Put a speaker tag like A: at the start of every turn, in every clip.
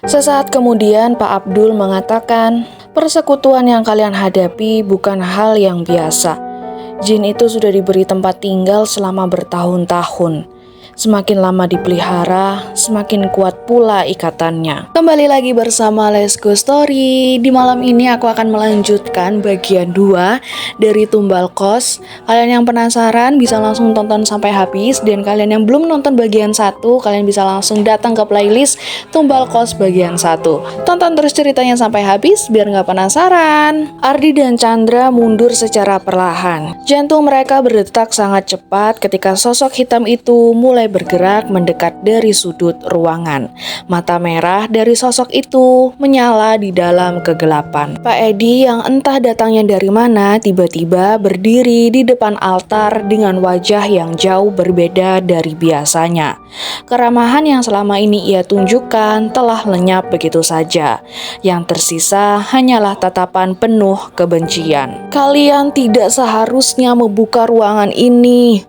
A: Sesaat kemudian Pak Abdul mengatakan, persekutuan yang kalian hadapi bukan hal yang biasa. Jin itu sudah diberi tempat tinggal selama bertahun-tahun. Semakin lama dipelihara, semakin kuat pula ikatannya. Kembali lagi bersama Let's Go Story. Di malam ini aku akan melanjutkan bagian 2 dari Tumbal Kos. Kalian yang penasaran bisa langsung tonton sampai habis. Dan kalian yang belum nonton bagian 1, kalian bisa langsung datang ke playlist Tumbal Kos bagian 1. Tonton terus ceritanya sampai habis biar nggak penasaran. Ardi dan Chandra mundur secara perlahan. Jantung mereka berdetak sangat cepat ketika sosok hitam itu mulai bergerak mendekat dari sudut ruangan. Mata merah dari sosok itu menyala di dalam kegelapan. Pak Edi yang entah datangnya dari mana tiba-tiba berdiri di depan altar dengan wajah yang jauh berbeda dari biasanya. Keramahan yang selama ini ia tunjukkan telah lenyap begitu saja. Yang tersisa hanyalah tatapan penuh kebencian. Kalian tidak seharusnya membuka ruangan ini.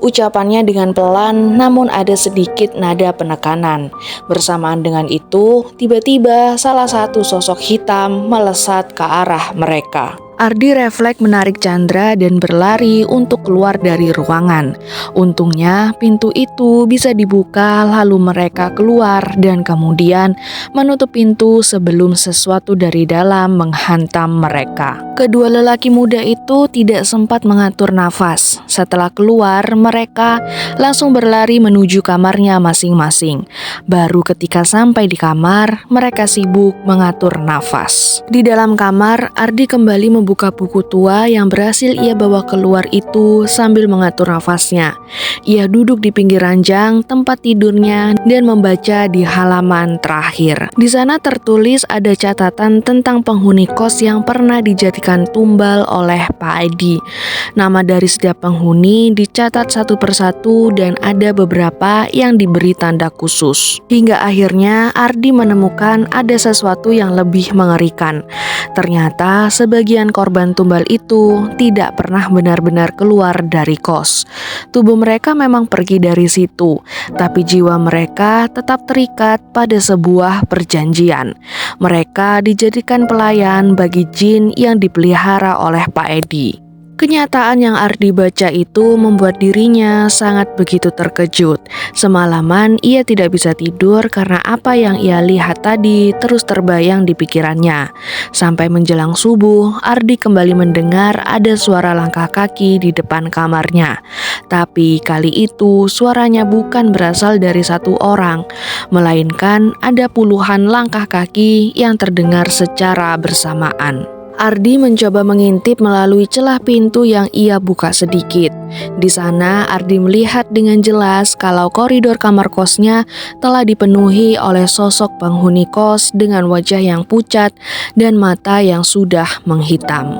A: Ucapannya dengan pelan, namun ada sedikit nada penekanan. Bersamaan dengan itu, tiba-tiba salah satu sosok hitam melesat ke arah mereka. Ardi refleks menarik Chandra dan berlari untuk keluar dari ruangan. Untungnya pintu itu bisa dibuka lalu mereka keluar dan kemudian menutup pintu sebelum sesuatu dari dalam menghantam mereka. Kedua lelaki muda itu tidak sempat mengatur nafas. Setelah keluar, mereka langsung berlari menuju kamarnya masing-masing. Baru ketika sampai di kamar, mereka sibuk mengatur nafas. Di dalam kamar, Ardi kembali membuka buku tua yang berhasil ia bawa keluar itu sambil mengatur nafasnya. Ia duduk di pinggir ranjang tempat tidurnya dan membaca di halaman terakhir. Di sana tertulis ada catatan tentang penghuni kos yang pernah dijadikan tumbal oleh Pak Edi. Nama dari setiap penghuni dicatat satu persatu dan ada beberapa yang diberi tanda khusus. Hingga akhirnya Ardi menemukan ada sesuatu yang lebih mengerikan. Ternyata sebagian korban tumbal itu tidak pernah benar-benar keluar dari kos. Tubuh mereka memang pergi dari situ, tapi jiwa mereka tetap terikat pada sebuah perjanjian. Mereka dijadikan pelayan bagi jin yang dipelihara oleh Pak Edi. Kenyataan yang Ardi baca itu membuat dirinya sangat begitu terkejut. Semalaman ia tidak bisa tidur karena apa yang ia lihat tadi terus terbayang di pikirannya. Sampai menjelang subuh, Ardi kembali mendengar ada suara langkah kaki di depan kamarnya. Tapi kali itu suaranya bukan berasal dari satu orang, melainkan ada puluhan langkah kaki yang terdengar secara bersamaan. Ardi mencoba mengintip melalui celah pintu yang ia buka sedikit. Di sana Ardi melihat dengan jelas kalau koridor kamar kosnya telah dipenuhi oleh sosok penghuni kos dengan wajah yang pucat dan mata yang sudah menghitam.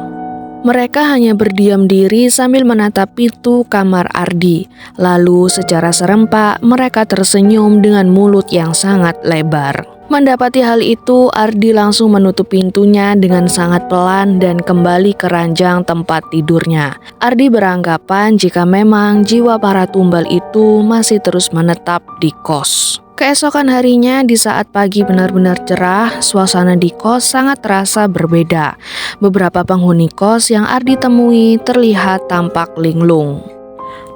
A: Mereka hanya berdiam diri sambil menatap pintu kamar Ardi. Lalu secara serempak mereka tersenyum dengan mulut yang sangat lebar. Mendapati hal itu, Ardi langsung menutup pintunya dengan sangat pelan dan kembali ke ranjang tempat tidurnya. Ardi beranggapan jika memang jiwa para tumbal itu masih terus menetap di kos. Keesokan harinya di saat pagi benar-benar cerah, suasana di kos sangat terasa berbeda. Beberapa penghuni kos yang Ardi temui terlihat tampak linglung.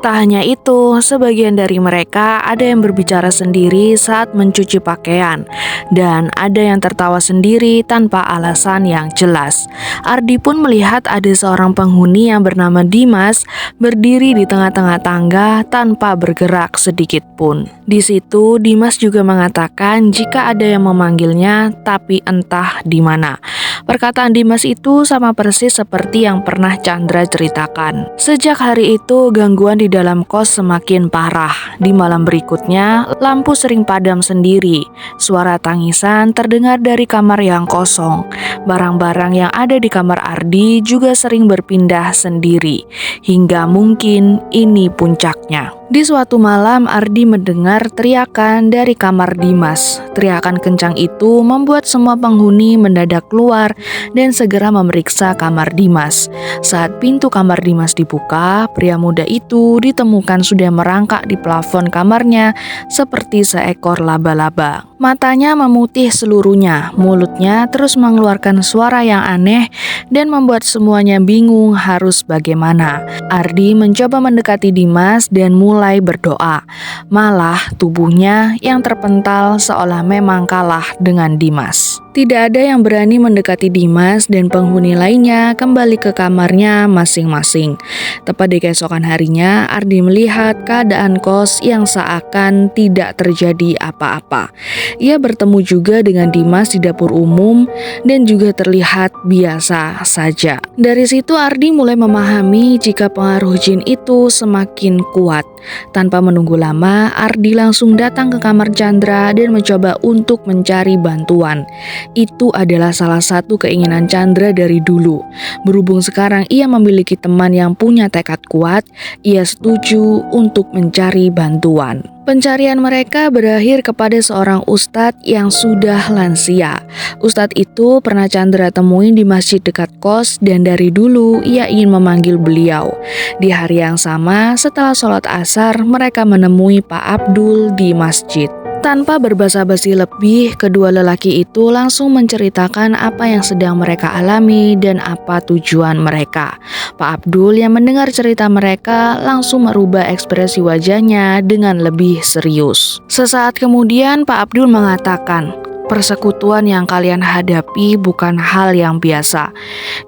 A: Tak hanya itu, sebagian dari mereka ada yang berbicara sendiri saat mencuci pakaian, dan ada yang tertawa sendiri tanpa alasan yang jelas. Ardi pun melihat ada seorang penghuni yang bernama Dimas berdiri di tengah-tengah tangga tanpa bergerak sedikit pun. Di situ, Dimas juga mengatakan jika ada yang memanggilnya, tapi entah di mana. Perkataan Dimas itu sama persis seperti yang pernah Chandra ceritakan. Sejak hari itu, gangguan di dalam kos semakin parah. Di malam berikutnya, lampu sering padam sendiri. Suara tangisan terdengar dari kamar yang kosong. Barang-barang yang ada di kamar Ardi juga sering berpindah sendiri. Hingga mungkin ini puncaknya. Di suatu malam, Ardi mendengar teriakan dari kamar Dimas. Teriakan kencang itu membuat semua penghuni mendadak keluar dan segera memeriksa kamar Dimas. Saat pintu kamar Dimas dibuka, pria muda itu ditemukan sudah merangkak di plafon kamarnya seperti seekor laba-laba. Matanya memutih seluruhnya, mulutnya terus mengeluarkan suara yang aneh dan membuat semuanya bingung harus bagaimana. Ardi mencoba mendekati Dimas dan mulai berdoa. Malah tubuhnya yang terpental seolah memang kalah dengan Dimas. Tidak ada yang berani mendekati Dimas dan penghuni lainnya kembali ke kamarnya masing-masing. Tepat di keesokan harinya, Ardi melihat keadaan kos yang seakan tidak terjadi apa-apa. Ia bertemu juga dengan Dimas di dapur umum dan juga terlihat biasa saja. Dari situ Ardi mulai memahami jika pengaruh jin itu semakin kuat. Tanpa menunggu lama, Ardi langsung datang ke kamar Chandra dan mencoba untuk mencari bantuan. Itu adalah salah satu keinginan Chandra dari dulu. Berhubung sekarang ia memiliki teman yang punya tekad kuat, ia setuju untuk mencari bantuan. Pencarian mereka berakhir kepada seorang ustadz yang sudah lansia. Ustadz itu pernah Chandra temuin di masjid dekat kos dan dari dulu ia ingin memanggil beliau. Di hari yang sama, setelah sholat asar, mereka menemui Pak Abdul di masjid. Tanpa berbasa-basi lebih, kedua lelaki itu langsung menceritakan apa yang sedang mereka alami dan apa tujuan mereka. Pak Abdul yang mendengar cerita mereka langsung merubah ekspresi wajahnya dengan lebih serius. Sesaat kemudian Pak Abdul mengatakan, "Persekutuan yang kalian hadapi bukan hal yang biasa.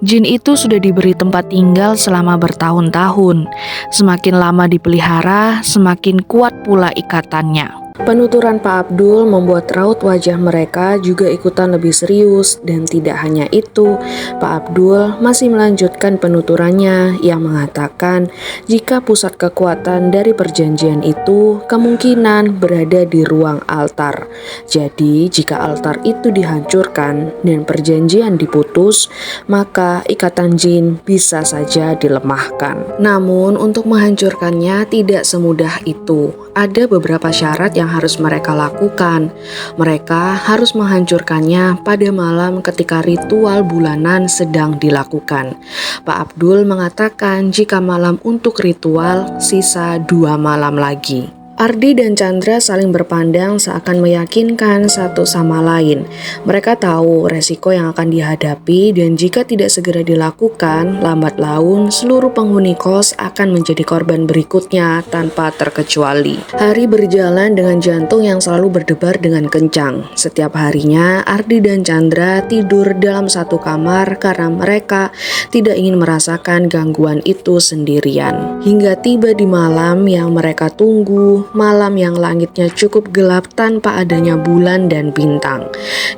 A: Jin itu sudah diberi tempat tinggal selama bertahun-tahun. Semakin lama dipelihara, semakin kuat pula ikatannya." Penuturan Pak Abdul membuat raut wajah mereka juga ikutan lebih serius dan tidak hanya itu, Pak Abdul masih melanjutkan penuturannya yang mengatakan jika pusat kekuatan dari perjanjian itu kemungkinan berada di ruang altar. Jadi jika altar itu dihancurkan dan perjanjian diputus, maka ikatan jin bisa saja dilemahkan. Namun untuk menghancurkannya tidak semudah itu. Ada beberapa syarat yang harus mereka lakukan. Mereka harus menghancurkannya pada malam ketika ritual bulanan sedang dilakukan. Pak Abdul mengatakan jika malam untuk ritual sisa 2 malam lagi. Ardi dan Chandra saling berpandang seakan meyakinkan satu sama lain. Mereka tahu resiko yang akan dihadapi dan jika tidak segera dilakukan, lambat laun seluruh penghuni kos akan menjadi korban berikutnya tanpa terkecuali. Hari berjalan dengan jantung yang selalu berdebar dengan kencang. Setiap harinya, Ardi dan Chandra tidur dalam satu kamar karena mereka tidak ingin merasakan gangguan itu sendirian. Hingga tiba di malam yang mereka tunggu, malam yang langitnya cukup gelap tanpa adanya bulan dan bintang.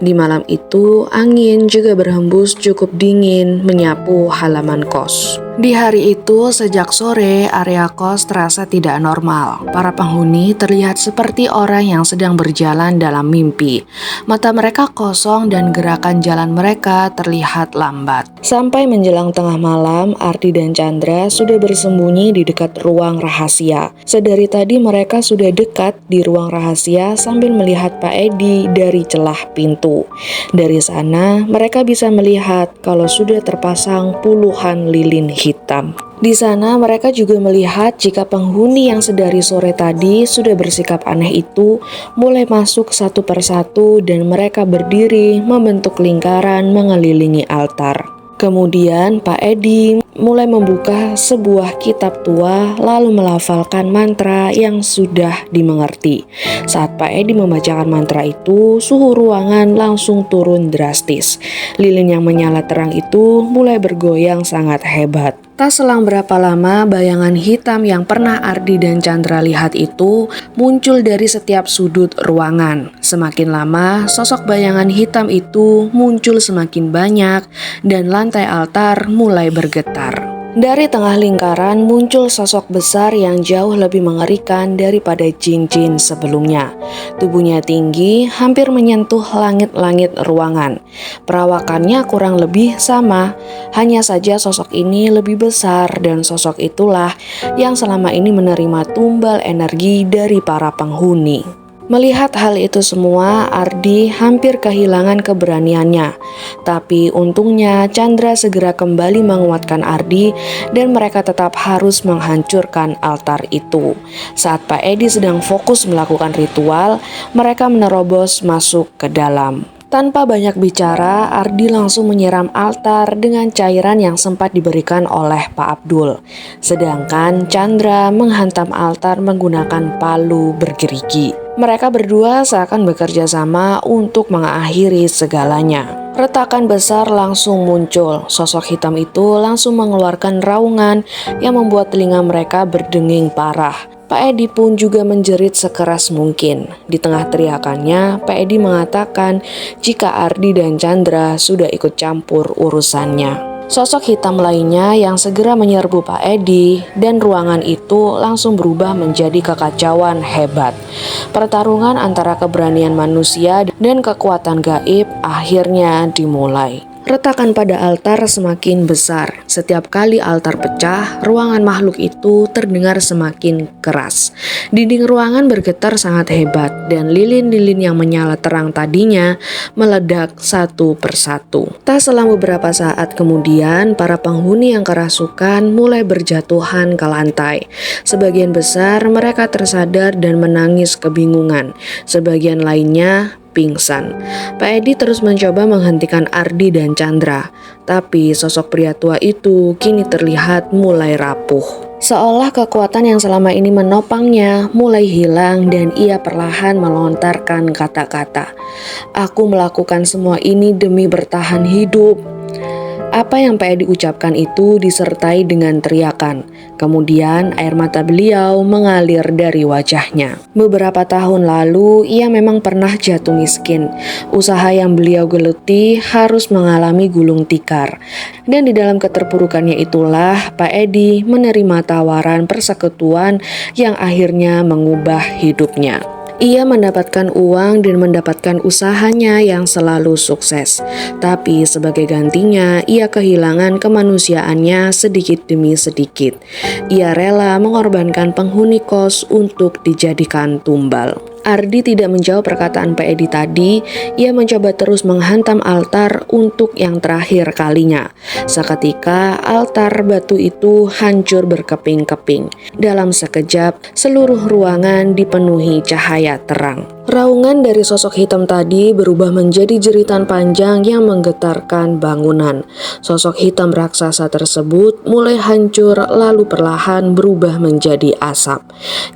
A: Di malam itu, angin juga berhembus cukup dingin menyapu halaman kos. Di hari itu, sejak sore, area kos terasa tidak normal. Para penghuni terlihat seperti orang yang sedang berjalan dalam mimpi. Mata mereka kosong dan gerakan jalan mereka terlihat lambat. Sampai menjelang tengah malam, Ardi dan Chandra sudah bersembunyi di dekat ruang rahasia. Sedari tadi mereka sudah dekat di ruang rahasia sambil melihat Pak Edi dari celah pintu. Dari sana, mereka bisa melihat kalau sudah terpasang puluhan lilin hitam. Di sana mereka juga melihat jika penghuni yang sedari sore tadi sudah bersikap aneh itu mulai masuk satu persatu dan mereka berdiri membentuk lingkaran mengelilingi altar. Kemudian Pak Edi mulai membuka sebuah kitab tua lalu melafalkan mantra yang sudah dimengerti. Saat Pak Edi membacakan mantra itu, suhu ruangan langsung turun drastis. Lilin yang menyala terang itu mulai bergoyang sangat hebat. Tak selang berapa lama, bayangan hitam yang pernah Ardi dan Chandra lihat itu muncul dari setiap sudut ruangan. Semakin lama, sosok bayangan hitam itu muncul semakin banyak dan lantai altar mulai bergetar. Dari tengah lingkaran muncul sosok besar yang jauh lebih mengerikan daripada jin-jin sebelumnya. Tubuhnya tinggi, hampir menyentuh langit-langit ruangan. Perawakannya kurang lebih sama, hanya saja sosok ini lebih besar dan sosok itulah yang selama ini menerima tumbal energi dari para penghuni. Melihat hal itu semua, Ardi hampir kehilangan keberaniannya. Tapi untungnya Chandra segera kembali menguatkan Ardi dan mereka tetap harus menghancurkan altar itu. Saat Pak Edi sedang fokus melakukan ritual, mereka menerobos masuk ke dalam. Tanpa banyak bicara, Ardi langsung menyiram altar dengan cairan yang sempat diberikan oleh Pak Abdul. Sedangkan Chandra menghantam altar menggunakan palu bergerigi. Mereka berdua seakan bekerja sama untuk mengakhiri segalanya. Retakan besar langsung muncul. Sosok hitam itu langsung mengeluarkan raungan yang membuat telinga mereka berdenging parah. Pak Edi pun juga menjerit sekeras mungkin. Di tengah teriakannya, Pak Edi mengatakan jika Ardi dan Chandra sudah ikut campur urusannya. Sosok hitam lainnya yang segera menyerbu Pak Edi dan ruangan itu langsung berubah menjadi kekacauan hebat. Pertarungan antara keberanian manusia dan kekuatan gaib akhirnya dimulai. Retakan pada altar semakin besar. Setiap kali altar pecah, ruangan makhluk itu terdengar semakin keras. Dinding ruangan bergetar sangat hebat dan lilin-lilin yang menyala terang tadinya meledak satu persatu. Tak selang beberapa saat kemudian, para penghuni yang kerasukan mulai berjatuhan ke lantai. Sebagian besar mereka tersadar dan menangis kebingungan. Sebagian lainnya pingsan. Pak Edi terus mencoba menghentikan Ardi dan Chandra, tapi sosok pria tua itu kini terlihat mulai rapuh. Seolah kekuatan yang selama ini menopangnya mulai hilang dan ia perlahan melontarkan kata-kata, "Aku melakukan semua ini demi bertahan hidup." Apa yang Pak Edi ucapkan itu disertai dengan teriakan. Kemudian air mata beliau mengalir dari wajahnya. Beberapa tahun lalu ia memang pernah jatuh miskin. Usaha yang beliau geluti harus mengalami gulung tikar. Dan di dalam keterpurukannya itulah Pak Edi menerima tawaran persekutuan yang akhirnya mengubah hidupnya. Ia mendapatkan uang dan mendapatkan usahanya yang selalu sukses. Tapi sebagai gantinya, ia kehilangan kemanusiaannya sedikit demi sedikit. Ia rela mengorbankan penghuni kos untuk dijadikan tumbal. Ardi tidak menjawab perkataan Pak Edi tadi. Ia mencoba terus menghantam altar untuk yang terakhir kalinya. Seketika altar batu itu hancur berkeping-keping. Dalam sekejap, seluruh ruangan dipenuhi cahaya terang. Raungan dari sosok hitam tadi berubah menjadi jeritan panjang yang menggetarkan bangunan. Sosok hitam raksasa tersebut mulai hancur lalu perlahan berubah menjadi asap.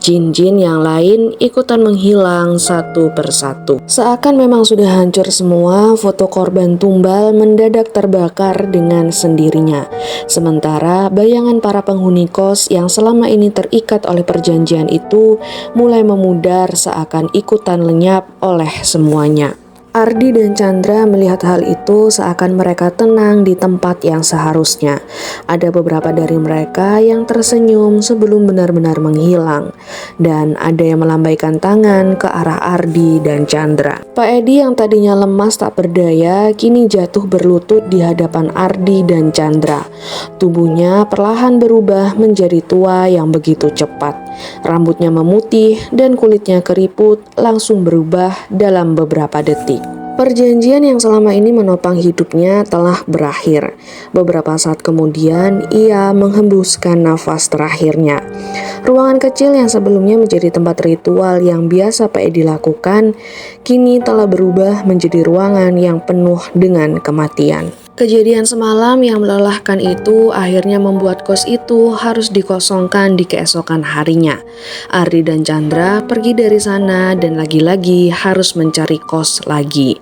A: Jin-jin yang lain ikutan menghilang satu persatu. Seakan memang sudah hancur semua, foto korban tumbal mendadak terbakar dengan sendirinya. Sementara bayangan para penghuni kos yang selama ini terikat oleh perjanjian itu mulai memudar seakan ikutan lenyap oleh semuanya. Ardi dan Chandra melihat hal itu seakan mereka tenang di tempat yang seharusnya. Ada beberapa dari mereka yang tersenyum sebelum benar-benar menghilang. Dan ada yang melambaikan tangan ke arah Ardi dan Chandra. Pak Edi yang tadinya lemas tak berdaya, kini jatuh berlutut di hadapan Ardi dan Chandra. Tubuhnya perlahan berubah menjadi tua yang begitu cepat. Rambutnya memutih dan kulitnya keriput langsung berubah dalam beberapa detik. Perjanjian yang selama ini menopang hidupnya telah berakhir. Beberapa saat kemudian, ia menghembuskan nafas terakhirnya. Ruangan kecil yang sebelumnya menjadi tempat ritual yang biasa Pak Edi lakukan, kini telah berubah menjadi ruangan yang penuh dengan kematian. Kejadian semalam yang melelahkan itu akhirnya membuat kos itu harus dikosongkan di keesokan harinya. Ardi dan Chandra pergi dari sana dan lagi-lagi harus mencari kos lagi.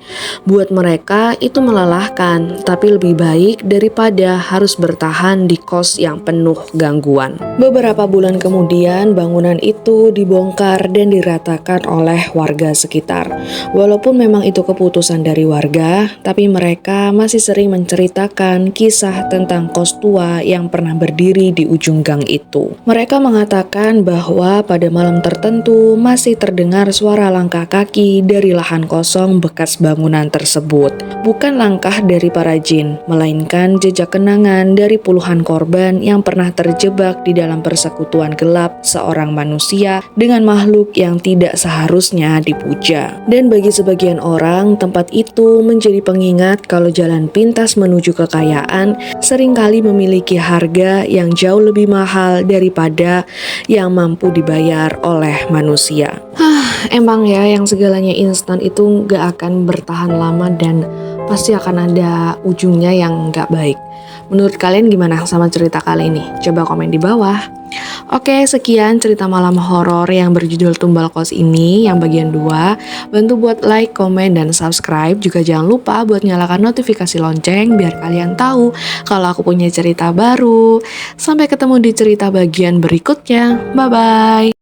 A: Buat mereka itu melelahkan, tapi lebih baik daripada harus bertahan di kos yang penuh gangguan. Beberapa bulan kemudian bangunan itu dibongkar dan diratakan oleh warga sekitar. Walaupun memang itu keputusan dari warga, tapi mereka masih sering menceritakan kisah tentang kos tua yang pernah berdiri di ujung gang itu. Mereka mengatakan bahwa pada malam tertentu masih terdengar suara langkah kaki dari lahan kosong bekas bangunan tersebut. Bukan langkah dari para jin, melainkan jejak kenangan dari puluhan korban yang pernah terjebak di dalam persekutuan gelap seorang manusia dengan makhluk yang tidak seharusnya dipuja. Dan bagi sebagian orang, tempat itu menjadi pengingat kalau jalan pintas menuju kekayaan seringkali memiliki harga yang jauh lebih mahal daripada yang mampu dibayar oleh manusia. Emang ya, yang segalanya instan itu gak akan bertahan lama dan pasti akan ada ujungnya yang gak baik. Menurut kalian gimana sama cerita kali ini? Coba komen di bawah. Oke, sekian cerita malam horor yang berjudul Tumbal Kos ini yang bagian 2. Bantu buat like, komen, dan subscribe. Juga jangan lupa buat nyalakan notifikasi lonceng biar kalian tahu kalau aku punya cerita baru. Sampai ketemu di cerita bagian berikutnya. Bye-bye.